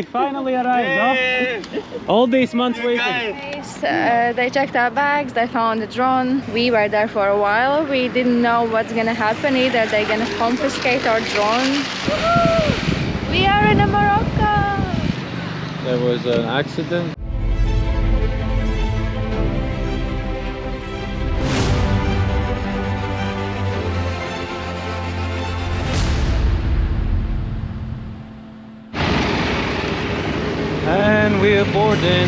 Hey, finally arrived, huh? All these months waiting. They checked our bags, they found the drone. We were there for a while. We didn't know what's gonna happen either. They're gonna confiscate our drone. We are in Morocco! There was an accident. And we're boarding.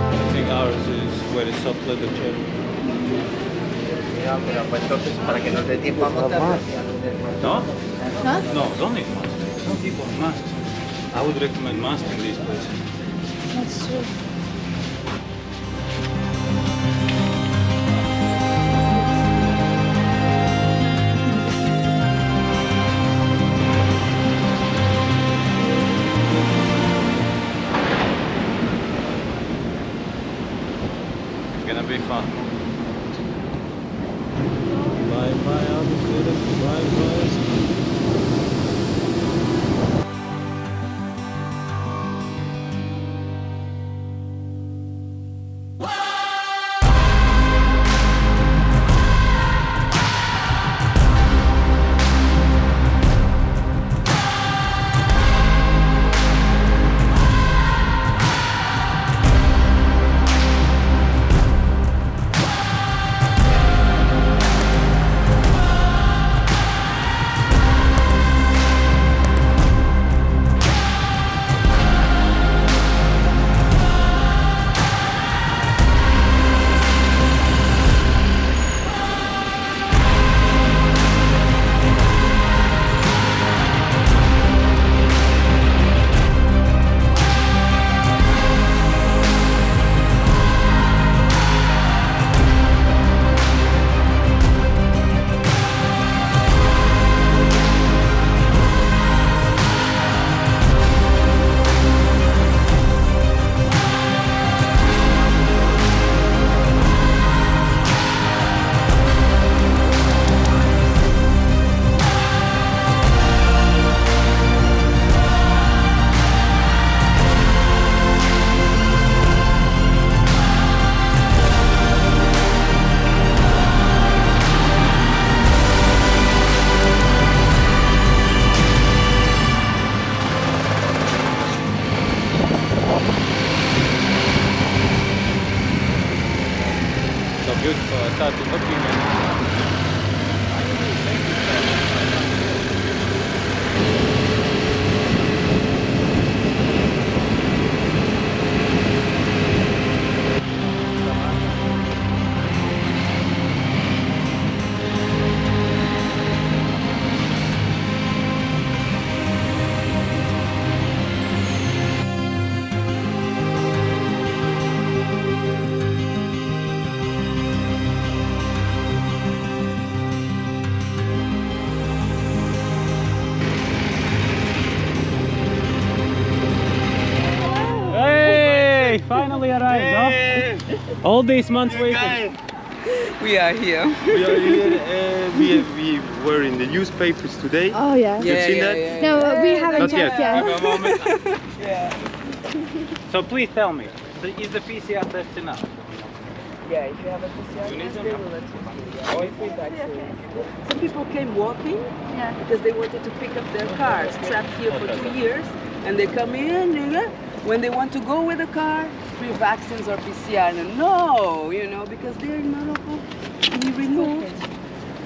I think ours is very soft leather chair. No? Huh? No, don't need masks. Some people have masks. I would recommend masks in these places. That's true. It's gonna be fun. Bye bye Algeciras. Bye bye. So beautiful. I started looking and finally arrived, huh? All these months waiting. We are here. We are here. We were in the newspapers today. Oh yeah. You've seen that? No, we haven't Not checked yet. yet. A moment. So please tell me, is the PCR test enough? Yeah, if you have a PCR test, they will let you through. Or free vaccine. Some people came walking because they wanted to pick up their cars, trapped here for 2 years, and they come in, when they want to go with a car, free vaccines or PCR. And no, because they're in Morocco, we removed.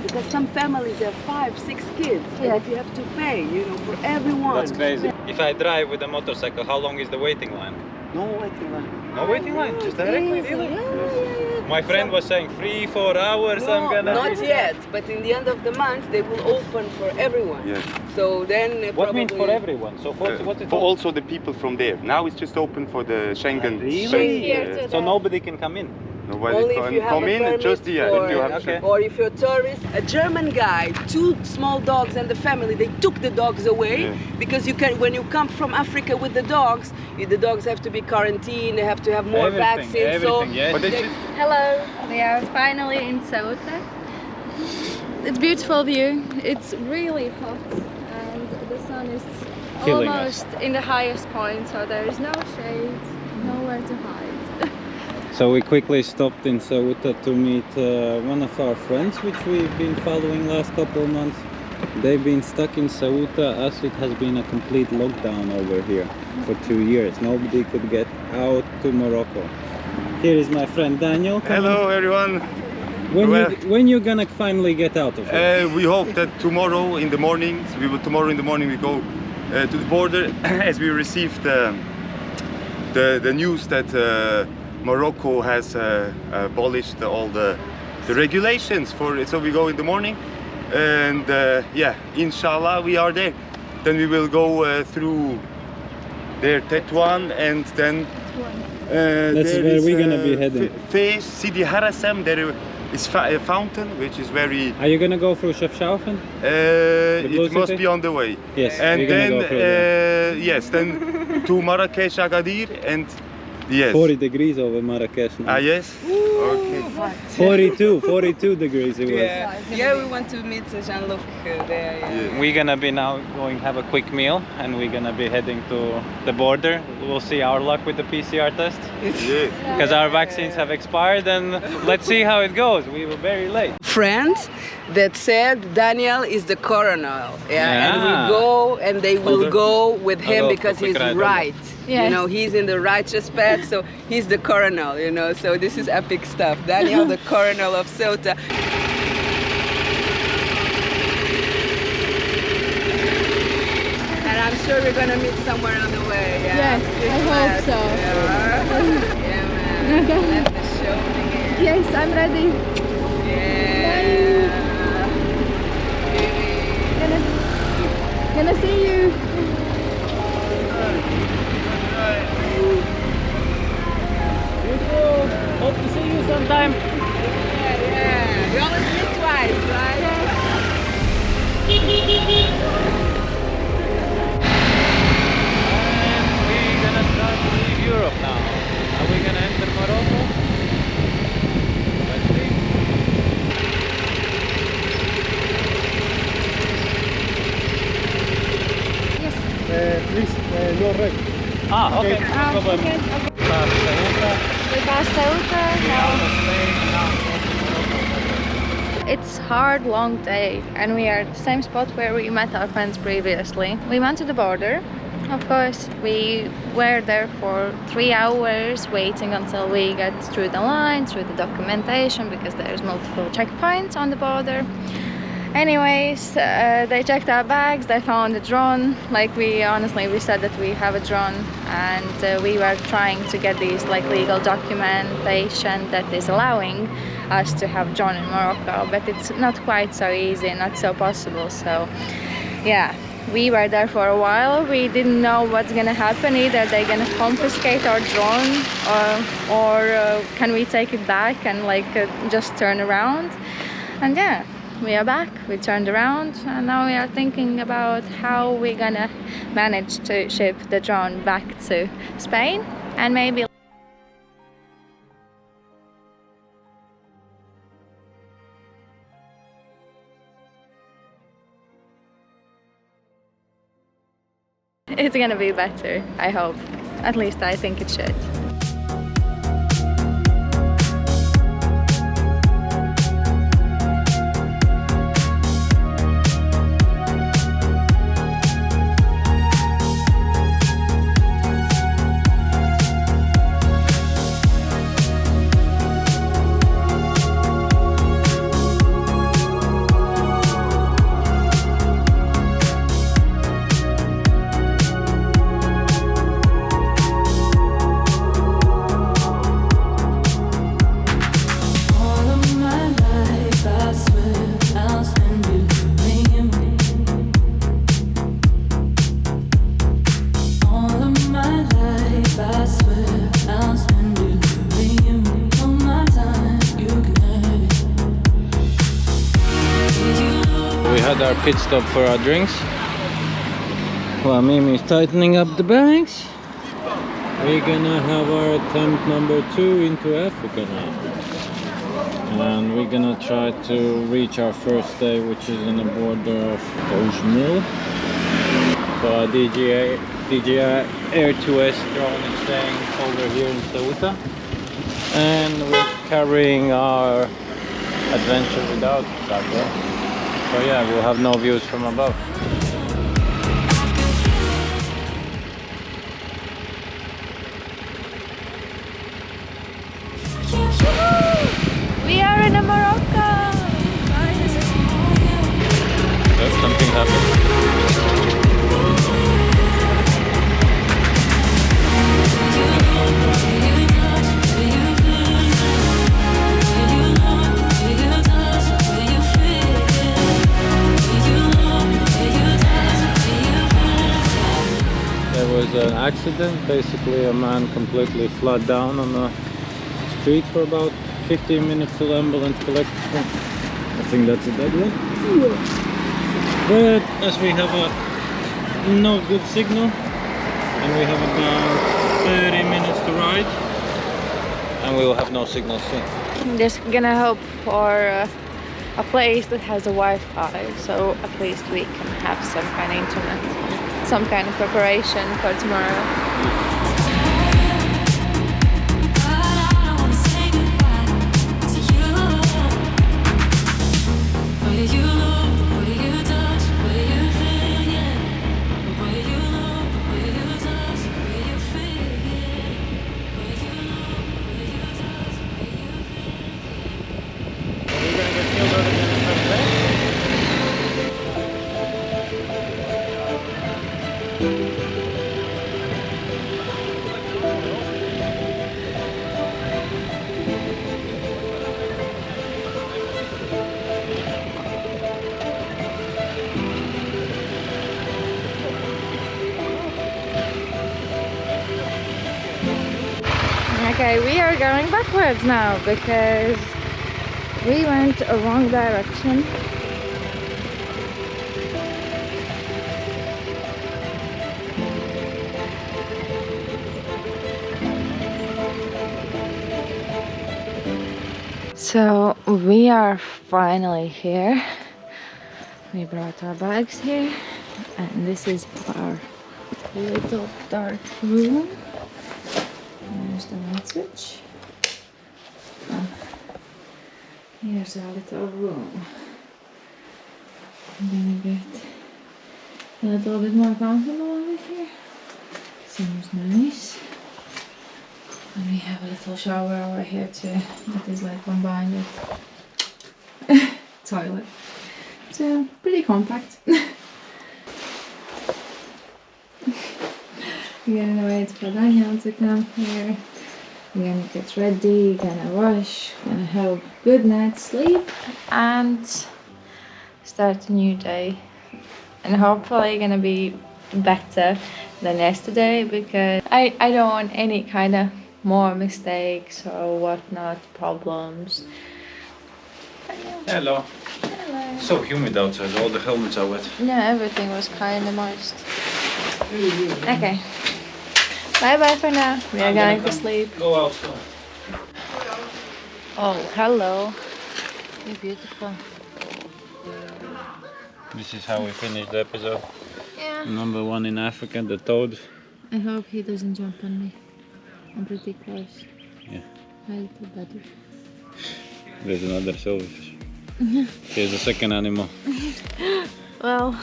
Because some families have 5, 6 kids, and if you have to pay, for everyone. That's crazy. If I drive with a motorcycle, how long is the waiting line? No waiting line. No waiting line, just directly really? Yeah. My friend was saying 3-4 hours. No, I'm gonna. not yet. But in the end of the month, they will open for everyone. Yes. So then What probably means for everyone? So what's it For also the people from there. Now it's just open for the Schengen. Really? Schengen, Here too. So nobody can come in. Nobody Only if can you have come a in. permit Just for- if you have Okay. Or if you're a tourist, a German guy, 2 small dogs and the family, they took the dogs away Yeah. because you can, when you come from Africa with the dogs have to be quarantined, they have to have more vaccines. Everything, yes. But they they- should, Hello, we are finally in Ceuta. It's beautiful view. It's really hot and the sun is Killing almost in the highest point, so there is no shade, nowhere to hide. So we quickly stopped in Ceuta to meet one of our friends, which we've been following last couple of months. They've been stuck in Ceuta as it has been a complete lockdown over here for 2 years. Nobody could get out to Morocco. Here is my friend Daniel. Come hello everyone. on. Well- When you gonna finally get out of it? We hope that tomorrow in the morning, we go to the border as we received the news that Morocco has abolished all the regulations for it. So we go in the morning, and yeah, inshallah we are there. Then we will go through there Tetuan, and then That's there where is, we're gonna be heading. Fez, Sidi Harasem. There is a fountain which is very. Are you gonna go through Chefchaouen? blue It must city? be on the way. Yes, And we're gonna then, go through there. yes, then to Marrakesh, Agadir, and yes. 40 degrees over Marrakesh now. Ah, yes? Okay. 42 degrees it was. Yeah, we want to meet Jean-Luc there. Yeah. Yeah. We're gonna be now going have a quick meal and we're gonna be heading to the border. We'll see our luck with the PCR test Yes. because our vaccines have expired, and let's see how it goes. We were very late. Friends that said Daniel is the coronel, and we Yeah. go and they will go with him Allora, because he's quick ride, right. You Yes. know, he's in the righteous path, so he's the coronel, you know, so this is epic stuff. Daniel, the coronel of Ceuta. And I'm sure we're gonna meet somewhere on the way, yeah? Yes, I hope so. Yeah, yeah man. Let the show begin. Yes, I'm ready. Yeah. Gonna see you. Hope to see you sometime. Yeah. We always meet twice, right? And we're gonna start to leave Europe now. Are we gonna enter Morocco? Let's see. Please, no red. Ah, okay. No Ah, problem. okay. Past Ceuta, We passed Ceuta. now Now to Spain, and now to Morocco. it's hard, long day, and we are at the same spot where we met our friends previously. We went to the border. Of course, we were there for 3 hours waiting until we get through the line, through the documentation, because there's multiple checkpoints on the border. Anyways, they checked our bags, they found a drone. Like we said that we have a drone, and we were trying to get these like legal documentation that is allowing us to have drone in Morocco, but it's not quite so easy, not so possible. So yeah, we were there for a while. We didn't know what's gonna happen. Either they're gonna confiscate our drone, or can we take it back and like just turn around. And yeah, we are back, we turned around, and now we are thinking about how we're gonna manage to ship the drone back to Spain, and maybe it's gonna be better, I hope. At least I think it should. we had our pit stop for our drinks. While Mimi is tightening up the bags, we're gonna have our attempt number 2 into Africa now. And we're gonna try to reach our first day, which is on the border of Algeciras. So our DJI Air 2S drone is staying over here in Ceuta. And we're carrying our adventure without camera. So yeah, we'll have no views from above. We are in Morocco! Oh, something happened. There was an accident. Basically a man completely flat down on the street for about 15 minutes till ambulance collected him. I think that's a dead one. But as we have no good signal and we have about 30 minutes to ride and we will have no signal soon. I'm just gonna hope for a place that has a Wi-Fi, so at least we can have some kind of internet, some kind of preparation for tomorrow. Okay, we are going backwards now because we went a wrong direction. So we are finally here. We brought our bags here and this is our little dark room. There's the light switch. Here's our little room. I'm gonna get a little bit more comfortable over here. Seems nice. And we have a little shower over here too. That is like combined with toilet. So pretty compact. We're gonna wait for Daniel to come here. We're gonna get ready, gonna wash, gonna have a good night's sleep and start a new day. And hopefully gonna be better than yesterday because I don't want any kind of more mistakes or whatnot, problems. Hello. Hello. So humid outside, all the helmets are wet. Yeah, everything was kind of moist. Okay. Bye bye for now. We are going to sleep. Go outside. Oh, hello. You're beautiful. This is how we finish the episode. Yeah. Number 1 in Africa, the toad. I hope he doesn't jump on me. I'm pretty close. Yeah. A little better. There's another silverfish. Here's the second animal. Well,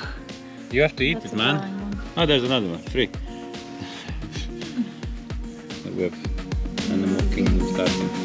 You have to eat it, man. Oh, there's another one. 3. We have animal kingdom starting.